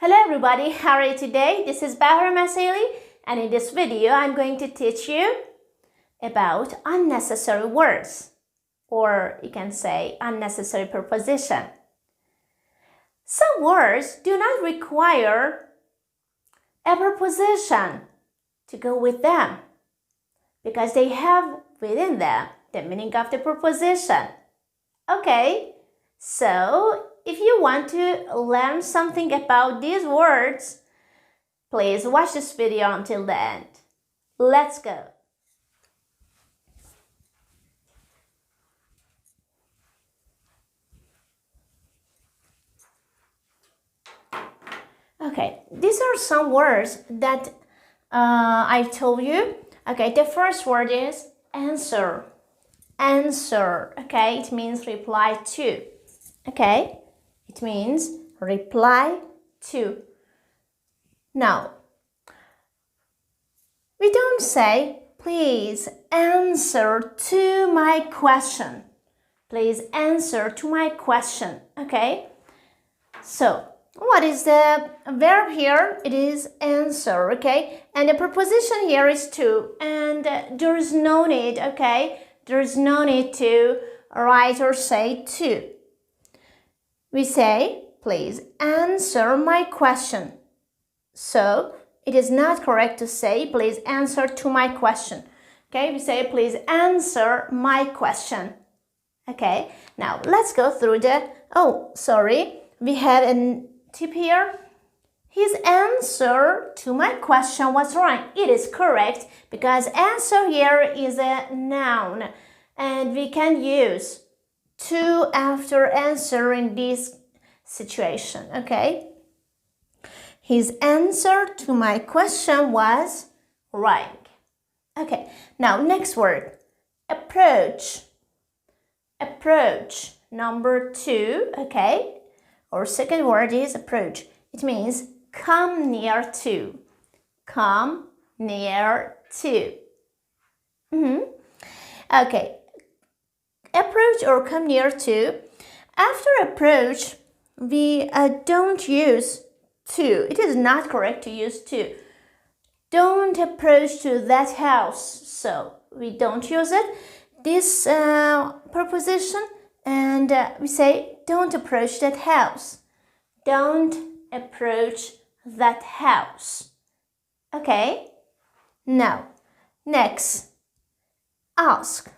Hello everybody, how are you today? This is Bahar Masali, and in this video I'm going to teach you about unnecessary words, or you can say unnecessary preposition. Some words do not require a preposition to go with them because they have within them the meaning of the preposition. Okay, so if you want to learn something about these words, please watch this video until the end. Let's go. Okay, these are some words that I told you. Okay, the first word is answer. Answer, okay, it means reply to. Okay, it means reply to. Now, we don't say, please answer to my question. Please answer to my question, okay? So, what is the verb here? It is answer, okay? And the preposition here is to, and there is no need, okay? There is no need to write or say to. We say, please answer my question. So, it is not correct to say, please answer to my question. Okay, we say, please answer my question. Okay, now let's go through the, we have a tip here. His answer to my question was wrong. It is correct because answer here is a noun and we can use to after answer in this situation, okay? His answer to my question was right. Okay, now next word, approach. Approach, number 2, okay? Our second word is approach. It means come near to. Come near to. Okay. Approach or come near to. After approach, we don't use to. It is not correct to use to. Don't approach to that house. So we don't use it. This preposition, and we say don't approach that house. Don't approach that house. Okay? Now, next, ask.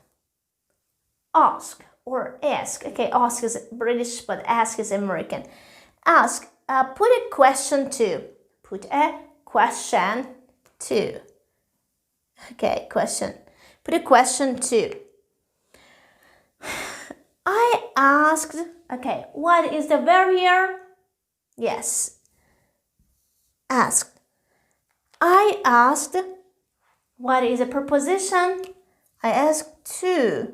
Ask or ask. Okay, ask is British, but ask is American. Ask, put a question to. Put a question to. Okay, question. Put a question to. I asked, okay, what is the verb here? Yes, asked. I asked, what is a preposition? I asked to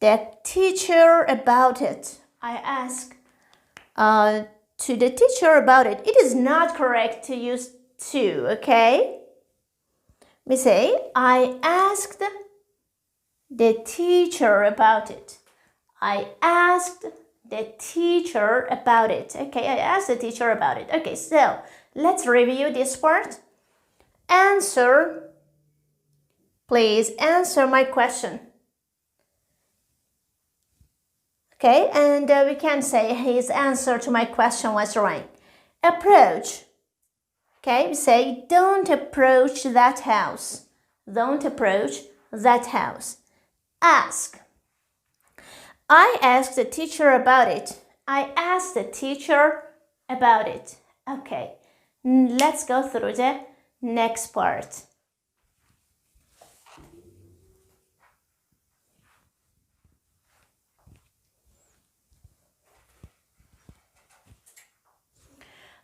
the teacher about it. I asked to the teacher about it. It is not correct to use to, okay? We say, I asked the teacher about it. I asked the teacher about it. Okay, I asked the teacher about it. Okay, so let's review this part. Answer. Please answer my question. Okay, and we can say his answer to my question was right. Approach. Okay, we say don't approach that house. Don't approach that house. Ask. I asked the teacher about it. I asked the teacher about it. Okay, let's go through the next part.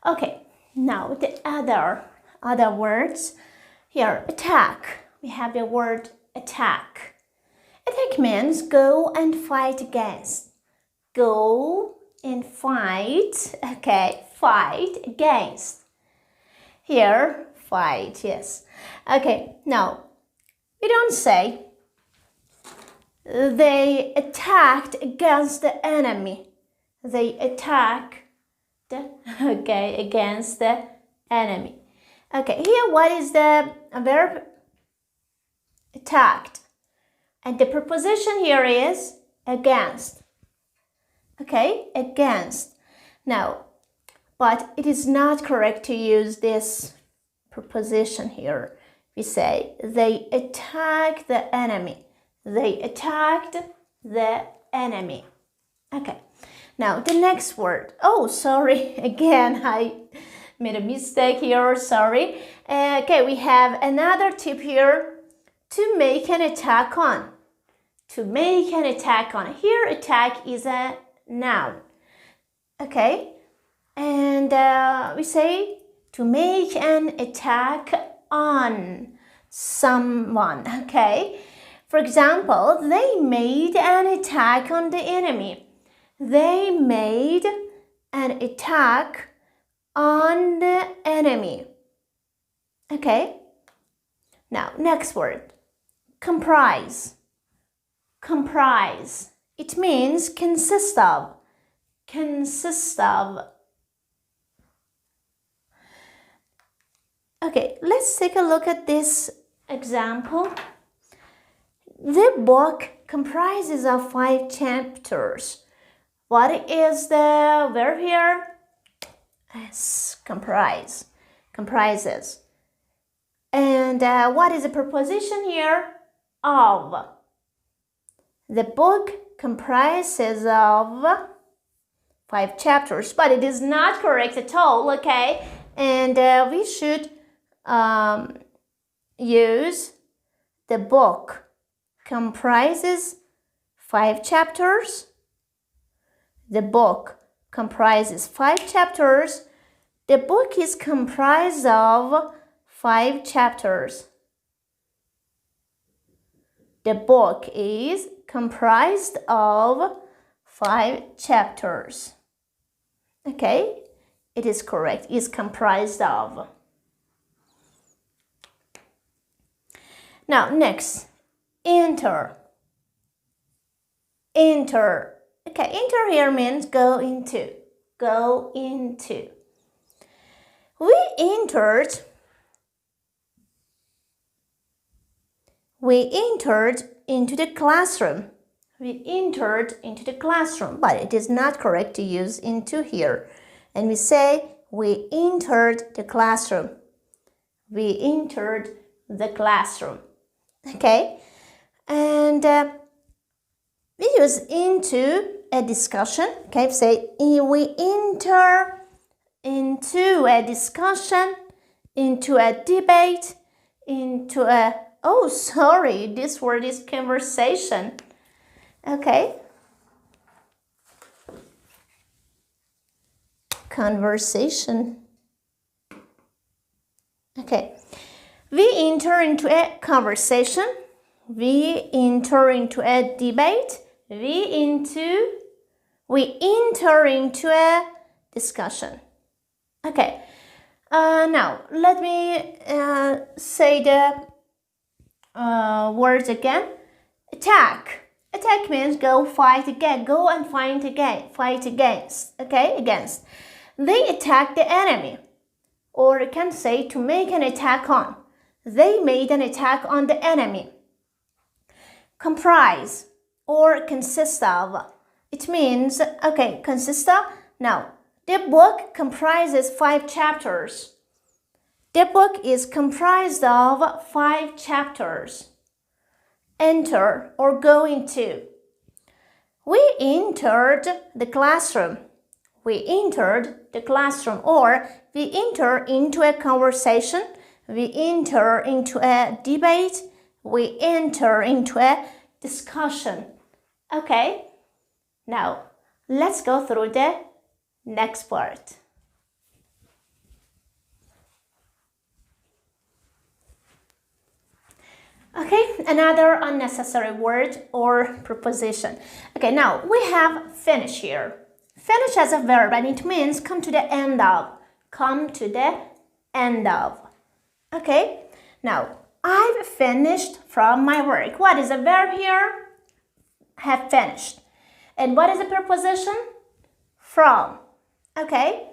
Okay, now the other words. Here, attack. We have the word attack. Attack means go and fight against. Go and fight. Okay, fight against. Here, fight, yes. Okay, now, we don't say they attacked against the enemy. They attack okay, against the enemy. Okay, here what is the verb? Attacked. And the preposition here is against. Okay, against. Now, but it is not correct to use this preposition here. We say they attacked the enemy. They attacked the enemy. Okay, now the next word. Oh, sorry, again, I made a mistake here, sorry. Okay, we have another tip here. To make an attack on. To make an attack on. Here, attack is a noun. Okay, and we say to make an attack on someone. Okay, for example, they made an attack on the enemy. They made an attack on the enemy. Okay, now next word. Comprise. Comprise. It means consist of. Consist of. Okay, let's take a look at this example. The book comprises of 5 chapters. What is the verb here? Yes, comprise. Comprises. And what is the preposition here? Of. The book comprises of 5 chapters, but it is not correct at all, okay? And we should use the book comprises 5 chapters. The book comprises 5 chapters. The book is comprised of 5 chapters. The book is comprised of 5 chapters. Okay, it is correct. Is comprised of. Now, next, enter. Enter. Okay, enter here means go into. Go into. We entered into the classroom. We entered into the classroom, but it is not correct to use into here. And we say we entered the classroom. We entered the classroom. Okay? And we use into a discussion. Okay, say we enter into a discussion, into a debate, into a, oh, sorry, this word is conversation. Okay. Conversation. Okay. We enter into a conversation. We enter into a debate. We enter into a discussion. Okay. Now, let me say the words again. Attack. Attack means go fight again. Go and fight again. Fight against. Okay, against. They attack the enemy. Or you can say to make an attack on. They made an attack on the enemy. Comprise or consist of. It means, okay, consist of. Now, the book comprises 5 chapters. The book is comprised of 5 chapters. Enter or go into. We entered the classroom. We entered the classroom, or we enter into a conversation. We enter into a debate. We enter into a discussion. Okay? Now, let's go through the next part. Okay, another unnecessary word or preposition. Okay, now we have finish here. Finish as a verb, and it means come to the end of. Come to the end of. Okay, now I've finished from my work. What is a verb here? Have finished. And what is a preposition? From. Okay,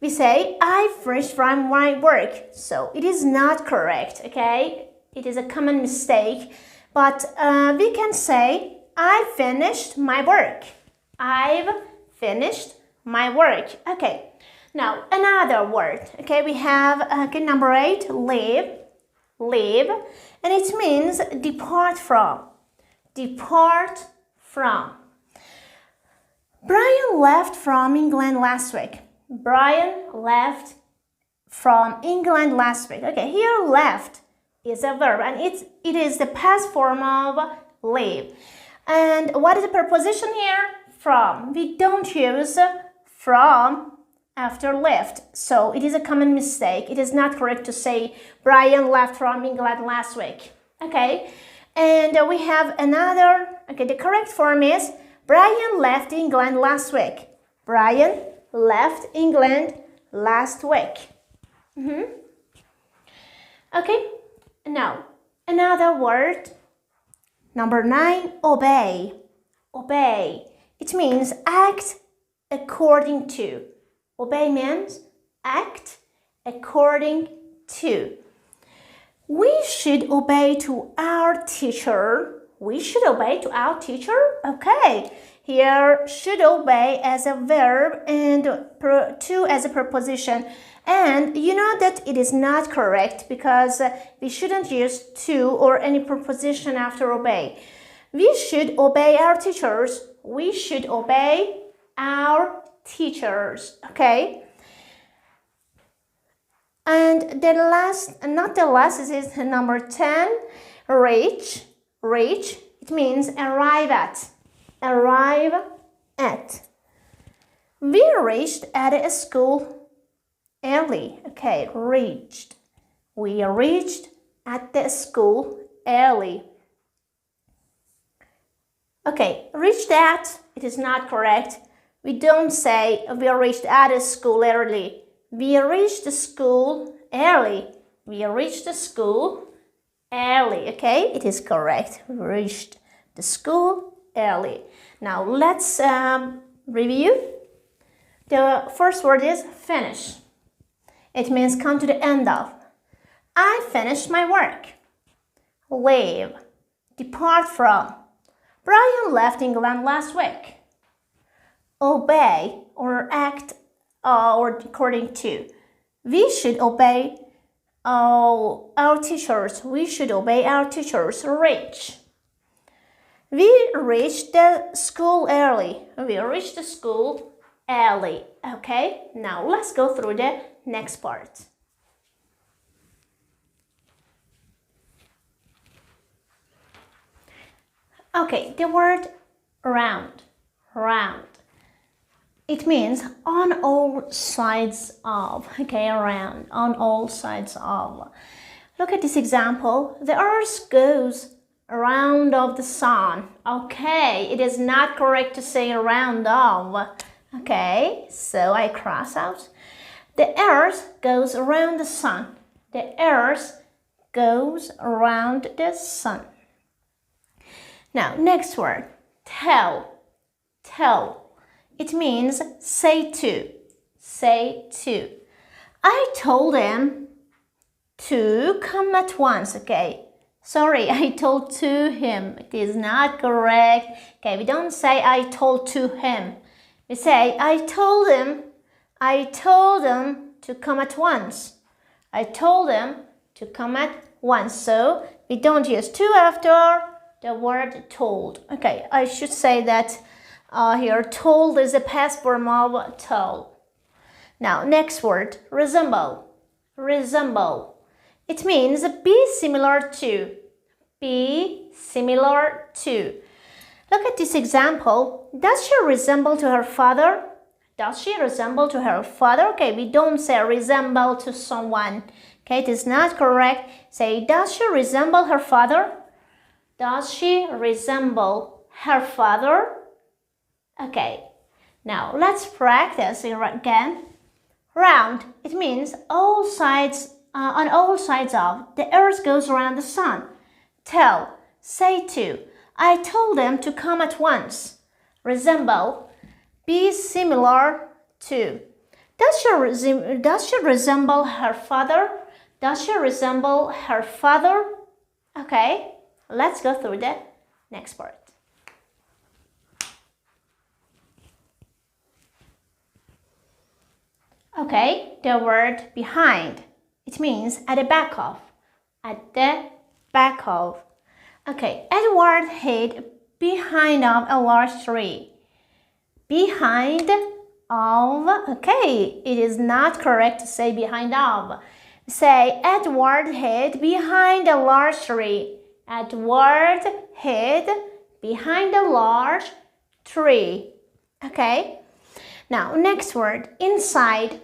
we say, I finished from my work. So it is not correct, okay? It is a common mistake. But we can say, I finished my work. I've finished my work. Okay. Now, another word. Okay, we have number 8, leave. Leave. And it means depart from. Depart from. Brian left from England last week. Brian left from England last week. Okay, here left is a verb and it is the past form of leave. And what is the preposition here? From. We don't use from after left. So it is a common mistake. It is not correct to say Brian left from England last week. Okay, and we have another, okay, the correct form is Brian left England last week. Brian left England last week. Okay, now another word, number 9, obey. Obey. It means act according to. Obey means act according to. We should obey to our teacher. We should obey to our teacher. Okay, here should obey as a verb and to as a preposition. And you know that it is not correct because we shouldn't use to or any preposition after obey. We should obey our teachers. We should obey our teachers. Okay. And the last, not the last, is number 10, reach. Reach, it means arrive at. Arrive at. We reached at a school early. Okay, reached. We reached at the school early. Okay, reached at, it is not correct. We don't say we reached at a school early. We reached the school early. We reached the school early. Okay, it is correct. We reached the school early. Now let's review. The first word is finish. It means come to the end of. I finished my work. Leave. Depart from. Brian left England last week. Obey or act or according to. We should obey our teachers. We should obey our teachers. Reach. We reached the school early. We reached the school early. Okay, now let's go through the next part. Okay, the word round. Round. It means on all sides of. Okay, around, on all sides of. Look at this example. The earth goes around of the sun. Okay, it is not correct to say around of. Okay, so I cross out. The earth goes around the sun. The earth goes around the sun. Now, next word, tell. Tell. It means say to. Say to. I told him to come at once. Okay. Sorry, I told to him. It is not correct. Okay, we don't say I told to him. We say I told him. I told him to come at once. I told him to come at once. So we don't use to after the word told. Okay, I should say that here told is a past form of told. Now, next word, resemble. Resemble. It means be similar to. Be similar to. Look at this example. Does she resemble to her father? Does she resemble to her father? Okay, we don't say resemble to someone. Okay, it is not correct. Say, does she resemble her father? Does she resemble her father? Okay, now let's practice it again. Round, it means all sides, on all sides of. The earth goes around the sun. Tell, say to. I told them to come at once. Resemble, be similar to. Does she resemble her father? Does she resemble her father? Okay, let's go through the next part. Okay, the word behind. It means at the back of. At the back of. Okay, Edward hid behind of a large tree. Behind of. Okay, it is not correct to say behind of. Say Edward hid behind a large tree. Edward hid behind a large tree. Okay. Now, next word, inside.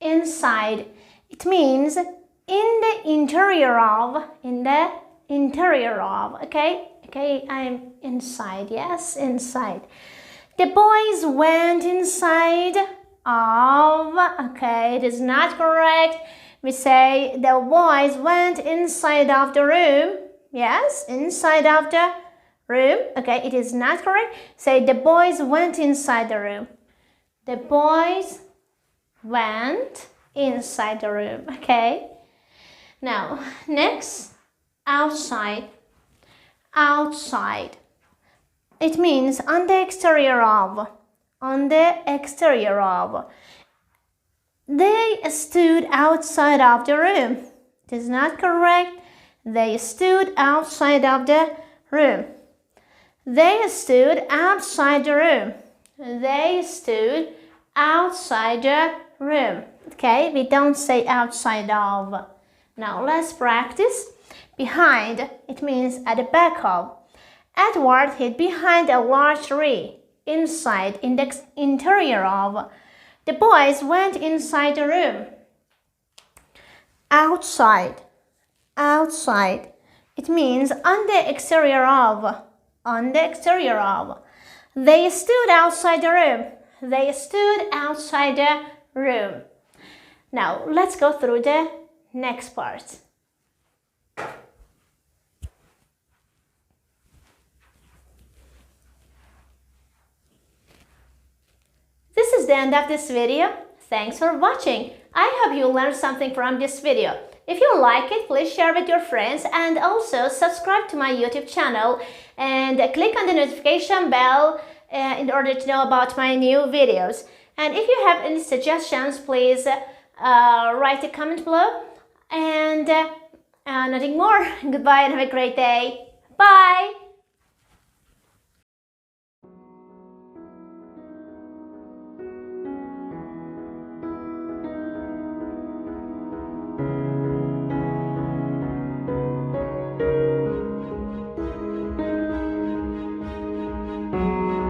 Inside. It means in the interior of. In the interior of. Okay. Okay, I'm inside. Yes, inside. The boys went inside of. Okay, it is not correct. We say the boys went inside of the room. Yes, inside of the room. Okay, it is not correct. Say the boys went inside the room. The boys went inside the room. Okay. Now, next, outside. Outside. It means on the exterior of. On the exterior of. They stood outside of the room. It is not correct. They stood outside of the room. They stood outside the room. They stood outside the room. Okay, we don't say outside of. Now let's practice. Behind, it means at the back of. Edward hid behind a large tree. Inside, in the interior of. The boys went inside the room. Outside. Outside. It means on the exterior of. On the exterior of. They stood outside the room. They stood outside the room. Now, let's go through the next part. This is the end of this video. Thanks for watching. I hope you learned something from this video. If you like it, please share with your friends and also subscribe to my YouTube channel and click on the notification bell in order to know about my new videos. And if you have any suggestions, please write a comment below. And nothing more. Goodbye and have a great day. Bye!